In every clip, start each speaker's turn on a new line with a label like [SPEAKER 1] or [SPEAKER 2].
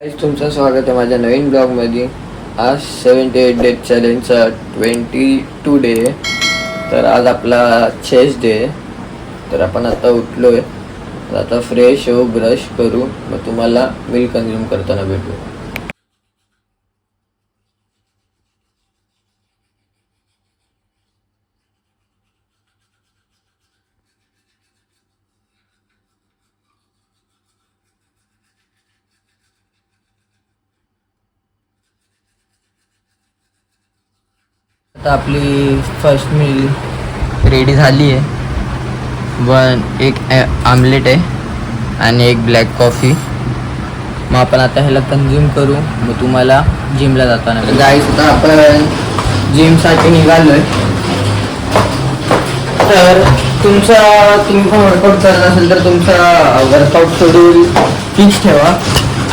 [SPEAKER 1] तुमचं स्वागत आहे माझ्या नवीन ब्लॉगमध्ये. आज 78 डेज चॅलेंजचा 22 डे. तर आज आपला चेस डे. तर आपण आता उठलो आहे. तर आता फ्रेश होऊ, ब्रश करू, मग तुम्हाला मिल्क कंझ्युम करताना भेटू. आता आपली फर्स्ट मील रेडी झाली आहे. एक आमलेट आहे आणि एक ब्लॅक कॉफी. मग आपण आता ह्याला कंझ्युम करू, मग तुम्हाला जिमला जाताना. गाईस, आता आपण जिमसाठी निघालो आहे. तर तुम्ही पण वर्कआउट करत असेल तर तुमचा वर्कआउट शेड्यूल फिक्स ठेवा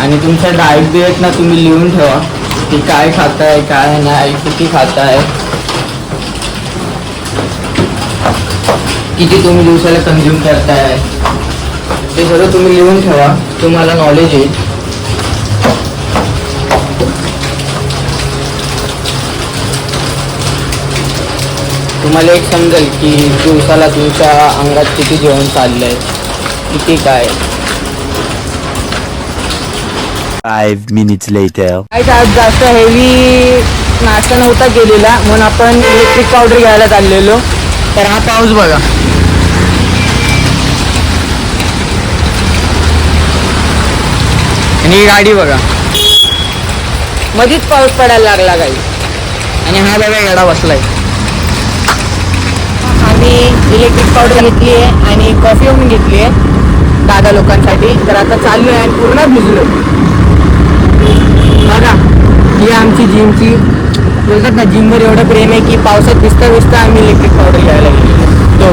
[SPEAKER 1] आणि तुमचा डाएट बिएट ना तुम्ही लिहून ठेवा की काय खाताय, काय नाही, किती खाताय, किती तुम्ही दिवसाला कंझ्युम करताय, ते सर्व तुम्ही लिहून ठेवा. तुम्हाला नॉलेज येईल. तुम्हाला एक समजेल की दिवसाला तुमच्या अंगात किती जेवण चाललंय, किती काय.
[SPEAKER 2] 5 minutes later.
[SPEAKER 3] आज जास्त हेवी नाश्ता नव्हता केलेला म्हणून आपण इलेक्ट्रिक पावडर घ्यायला चाललेलो. तर हा पाऊस बघा. आणि ही गाडी बघा, मध्येच पाऊस पडायला लागला काही. आणि हा बघा गाडा बसलाय. आम्ही इलेक्ट्रिक पावडर घेतली आहे आणि कॉफी पण घेतली आहे दादा लोकांसाठी. तर आता चाललो आहे आणि पूर्ण भिजलो बघा. ही आमची जिमची, बोलतात ना जिमवर एवढं प्रेम आहे की पावसात भिजता भिजता आम्ही इलेक्ट्रिक पावडर घ्यायला गेलो. तो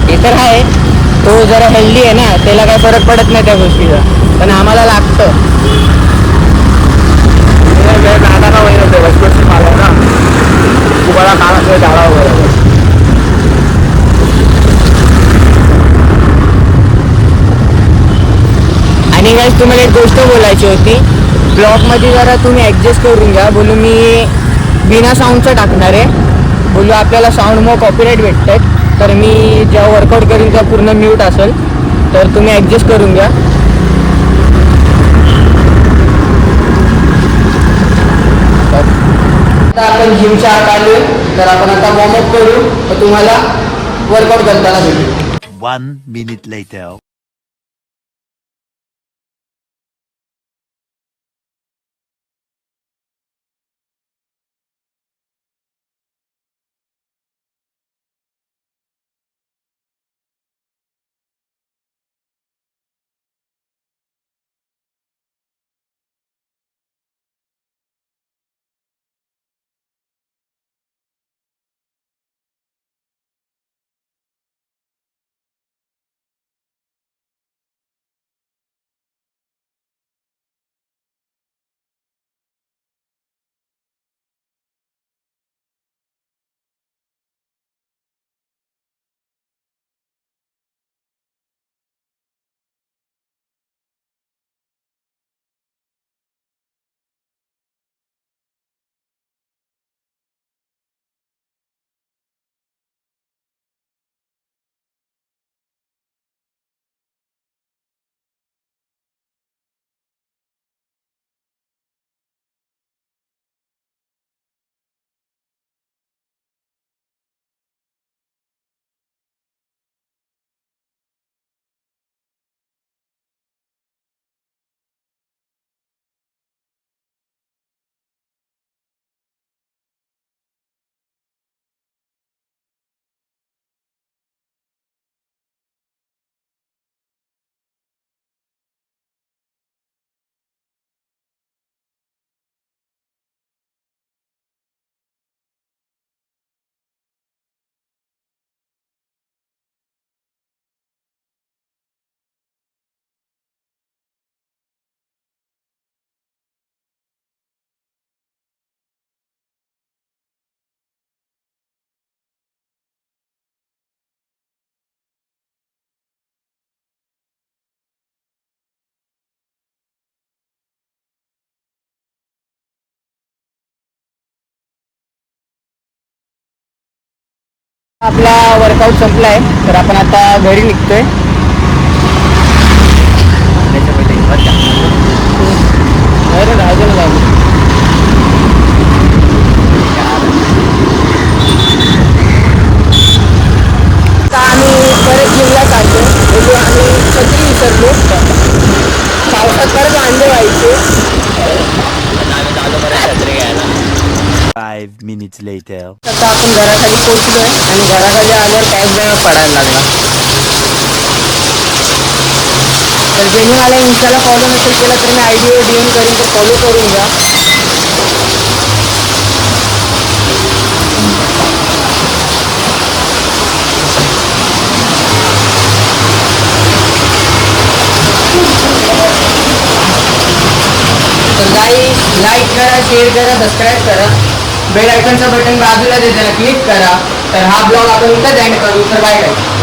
[SPEAKER 3] ते तर आहे, तो जरा हेल्दी आहे ना, त्याला काही फरक पडत नाही त्या गोष्टीचा, पण आम्हाला लागतं. आणि गाईस, तुम्हाला एक गोष्ट बोलायची होती. ब्लॉगमध्ये जरा तुम्ही ॲडजस्ट करून घ्या. बोलू मी बिना साऊंडचं टाकणार आहे. बोलू आपल्याला साऊंडमुळे कॉपीराईट भेटतात. तर मी जेव्हा वर्कआउट करीन तेव्हा पूर्ण म्यूट असेल, तर तुम्ही ॲडजस्ट करून घ्या. आता आपण जिमच्या आत आलो, तर आपण आता वॉर्मअप करू, तर तुम्हाला वर्कआउट करताना भेटू.
[SPEAKER 2] 1 minute later.
[SPEAKER 3] आपला वर्कआउट संपला आहे तर आपण आता घरी निघतोय. अरे राहू ना जाऊ. आता आम्ही परत जिल्हा चाललो. बोलू आम्ही छत्री विसरलो. पावसात परत वांदे व्हायचे.
[SPEAKER 2] 5 minutes later.
[SPEAKER 3] आता आपण घराखाली पोहोचलोय आणि घराखाली आल्यावर पाऊस जरा पडायला लागला. तर ज्यांनी मला इन्स्टाला फॉलो नसेल केला तर मी ID वर DM करीन तर फॉलो करून घ्या. तर गाईस लाईक करा, शेअर करा, सबस्क्राईब करा. बेल आयकॉनचं बटन बाजूला दे, त्याला क्लिक करा. तर हा ब्लॉग आपण इथंच एंड करू. तर बाय गाईस.